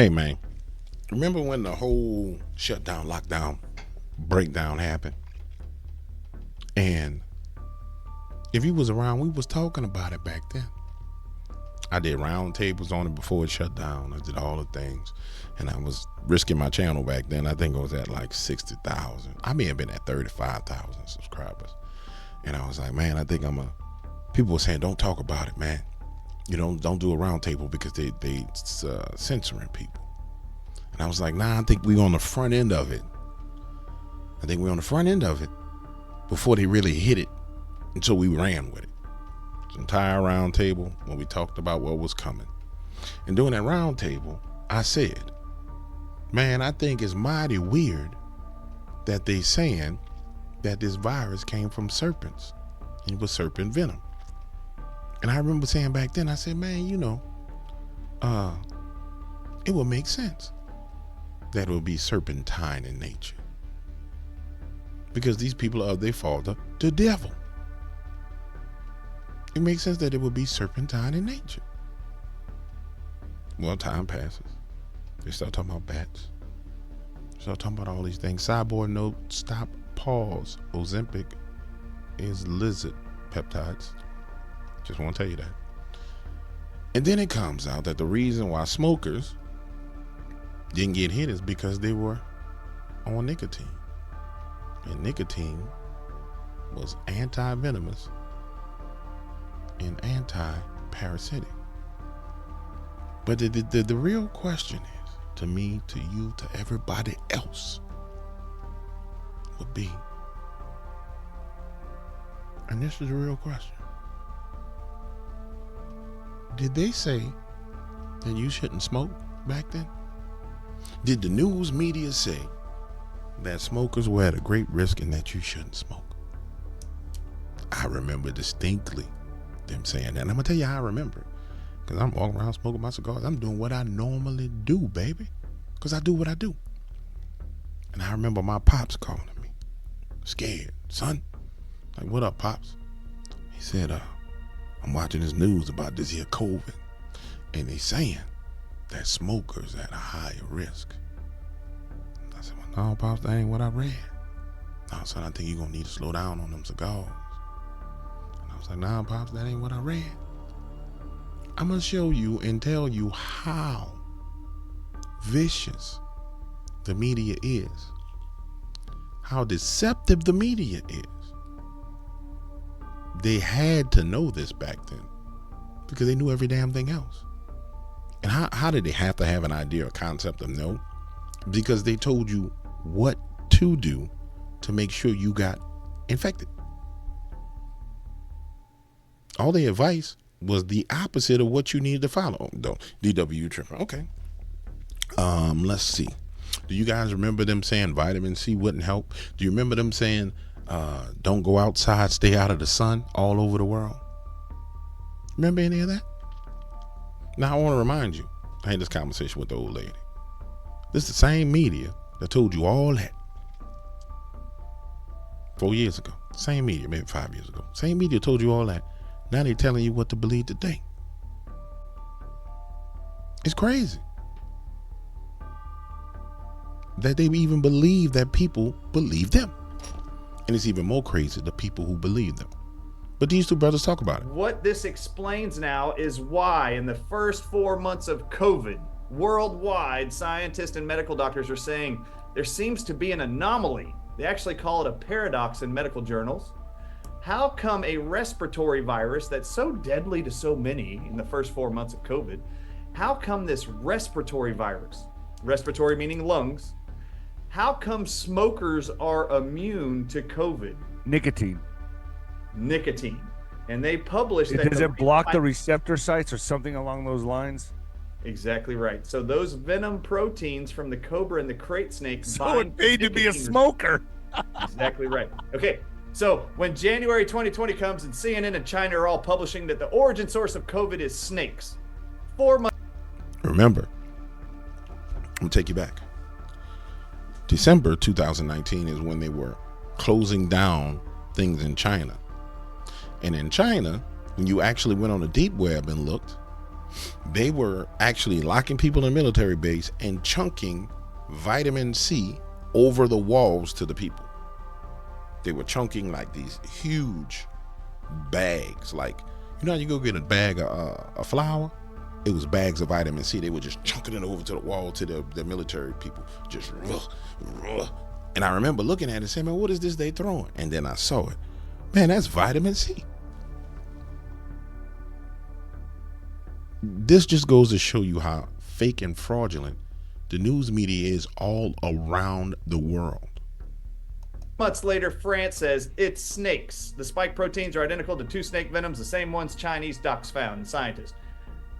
Hey, man, remember when the whole shutdown, lockdown, breakdown happened? And if you was around, we was talking about it back then. I did round tables on it before it shut down. I did all the things. And I was risking my channel back then. I think it was at like 60,000. I may have been at 35,000 subscribers. And I was like, man, I think people were saying, don't talk about it, man. You don't do a round table because they censoring people. And I was like, nah, I think we're on the front end of it. Before they really hit it. And so we ran with it. This entire round table when we talked about what was coming. And during that round table, I said, man, I think it's mighty weird that they saying that this virus came from serpents. And it was serpent venom. And I remember saying back then, I said, man, it would make sense that it would be serpentine in nature. Because these people are of their father, the devil. It makes sense that it would be serpentine in nature. Well, time passes. They start talking about bats. They start talking about all these things. Cyborg note, stop, pause. Ozempic is lizard peptides. Just want to tell you that. And then it comes out that the reason why smokers didn't get hit is because they were on nicotine. And nicotine was anti-venomous and anti-parasitic. But the real question is, to me, to you, to everybody else, would be, and this is the real question, did they say that you shouldn't smoke back then? Did the news media say that smokers were at a great risk and that you shouldn't smoke? I remember distinctly them saying that. And I'm going to tell you how I remember it. Because I'm walking around smoking my cigars. I'm doing what I normally do, baby. Because I do what I do. And I remember my pops calling me. Scared. Son. Like, what up, Pops? He said, I'm watching this news about this here COVID. And they saying that smokers at a higher risk. I said, well, no, Pops, that ain't what I read. No, son, I think you're going to need to slow down on them cigars. And I was like, nah, Pops, that ain't what I read. I'm going to show you and tell you how vicious the media is. How deceptive the media is. They had to know this back then because they knew every damn thing else. And how did they have to have an idea or concept of no? Because they told you what to do to make sure you got infected. All their advice was the opposite of what you needed to follow. Oh, DW tripping. Okay. Let's see. Do you guys remember them saying vitamin C wouldn't help? Do you remember them saying don't go outside, stay out of the sun all over the world? Remember any of that? Now, I want to remind you, I had this conversation with the old lady. This is the same media that told you all that 4 years ago. Same media, maybe 5 years ago. Same media told you all that. Now they're telling you what to believe today. It's crazy that they even believe that people believe them. And it's even more crazy, the people who believe them. But these two brothers talk about it. What this explains now is why in the first 4 months of COVID, worldwide, scientists and medical doctors are saying there seems to be an anomaly. They actually call it a paradox in medical journals. How come a respiratory virus that's so deadly to so many in the first 4 months of COVID, how come this respiratory virus, respiratory meaning lungs, how come smokers are immune to COVID? Nicotine. And they published that. Does it block the receptor sites or something along those lines? Exactly right. So those venom proteins from the cobra and the crate snake so it paid to be a smoker. Exactly right. Okay. So when January 2020 comes and CNN and China are all publishing that the origin source of COVID is snakes, 4 months. Remember, I'm going to take you back. December 2019 is when they were closing down things in China. And in China, when you actually went on the deep web and looked, They were actually locking people in military base and chunking vitamin C over the walls to the people. They were chunking like these huge bags. Like, you know how you go get a bag of flour? It was bags of vitamin C. They were just chunking it over to the wall to the military people. Just And I remember looking at it and saying, man, what is this they throwing? And then I saw it. Man, that's vitamin C. This just goes to show you how fake and fraudulent the news media is all around the world. Months later, France says it's snakes. The spike proteins are identical to 2 snake venoms, the same ones Chinese docs found, scientists.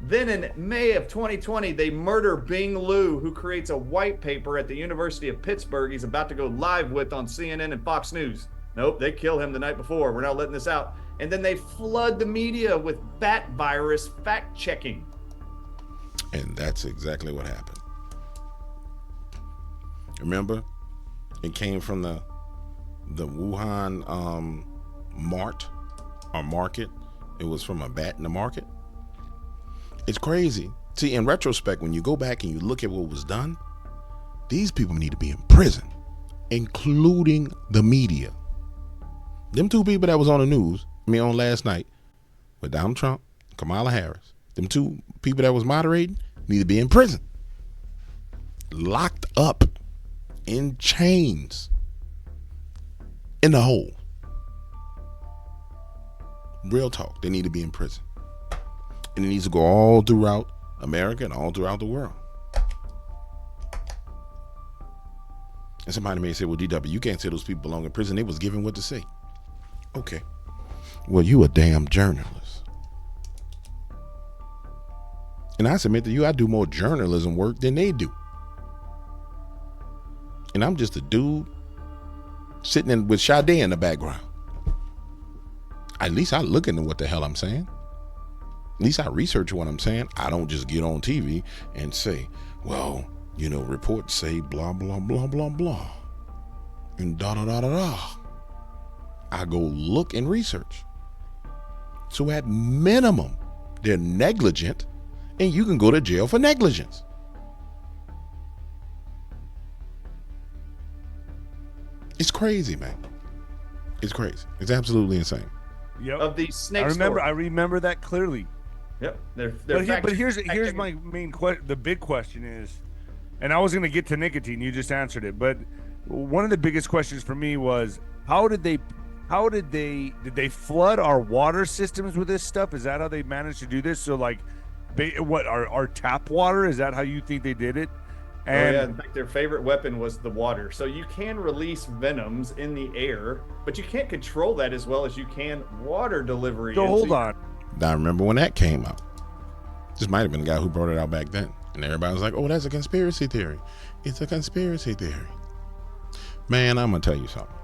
Then in May of 2020, they murder Bing Liu, who creates a white paper at the University of Pittsburgh he's about to go live with on CNN and Fox News. Nope, they kill him the night before. We're not letting this out. And then they flood the media with bat virus fact-checking. And that's exactly what happened. Remember, it came from the Wuhan market. It was from a bat in the market. It's crazy. See, in retrospect, when you go back and you look at what was done, these people need to be in prison, including the media. Them 2 people that was on the news, on last night, with Donald Trump, Kamala Harris, them 2 people that was moderating need to be in prison, locked up in chains in the hole. Real talk, they need to be in prison. And it needs to go all throughout America and all throughout the world. And somebody may say, well, DW, you can't say those people belong in prison. They was given what to say. Okay. Well, you a damn journalist. And I submit to you, I do more journalism work than they do. And I'm just a dude sitting in with Sade in the background. At least I look into what the hell I'm saying. At least I research what I'm saying. I don't just get on TV and say, well, reports say blah, blah, blah, blah, blah. And da, da, da, da, da. I go look and research. So at minimum, they're negligent, and you can go to jail for negligence. It's crazy, man. It's crazy. It's absolutely insane. Yep. Of these snake I remember that clearly. Yep. But here's my main question. The big question is, and I was going to get to nicotine. You just answered it. But one of the biggest questions for me was, did they flood our water systems with this stuff? Is that how they managed to do this? So like, our tap water? Is that how you think they did it? And in fact, their favorite weapon was the water. So you can release venoms in the air, but you can't control that as well as you can water delivery. So hold on. I remember when that came out. This might have been the guy who brought it out back then. And everybody was like, oh, that's a conspiracy theory. It's a conspiracy theory. Man, I'm going to tell you something.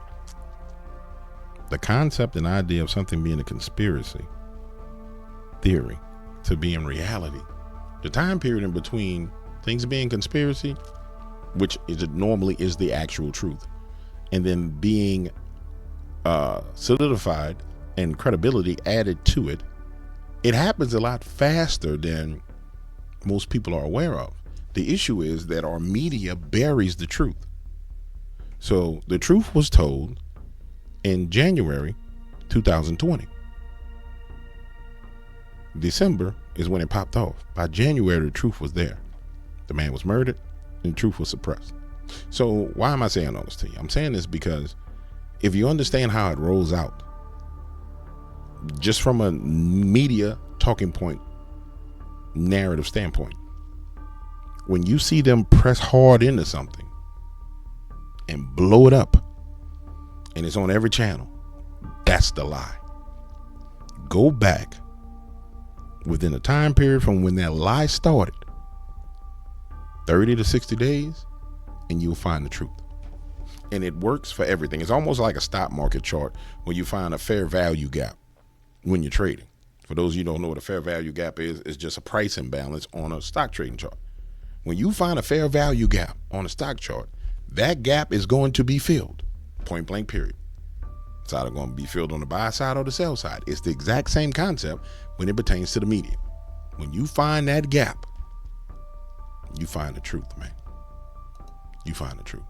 The concept and idea of something being a conspiracy theory to being reality, the time period in between things being conspiracy, which normally is the actual truth, and then being solidified and credibility added to it, it happens a lot faster than most people are aware of. The issue is that our media buries the truth. So the truth was told in January 2020. December is when it popped off. By January, the truth was there. The man was murdered and the truth was suppressed. So why am I saying all this to you? I'm saying this because if you understand how it rolls out, just from a media talking point, narrative standpoint, when you see them press hard into something and blow it up, and it's on every channel, that's the lie. Go back within a time period from when that lie started, 30 to 60 days, and you'll find the truth. And it works for everything. It's almost like a stock market chart where you find a fair value gap when you're trading. For those of you who don't know what a fair value gap is, it's just a price imbalance on a stock trading chart. When you find a fair value gap on a stock chart, that gap is going to be filled, point blank period. It's either going to be filled on the buy side or the sell side. It's the exact same concept when it pertains to the media. When you find that gap, you find the truth, man. You find the truth.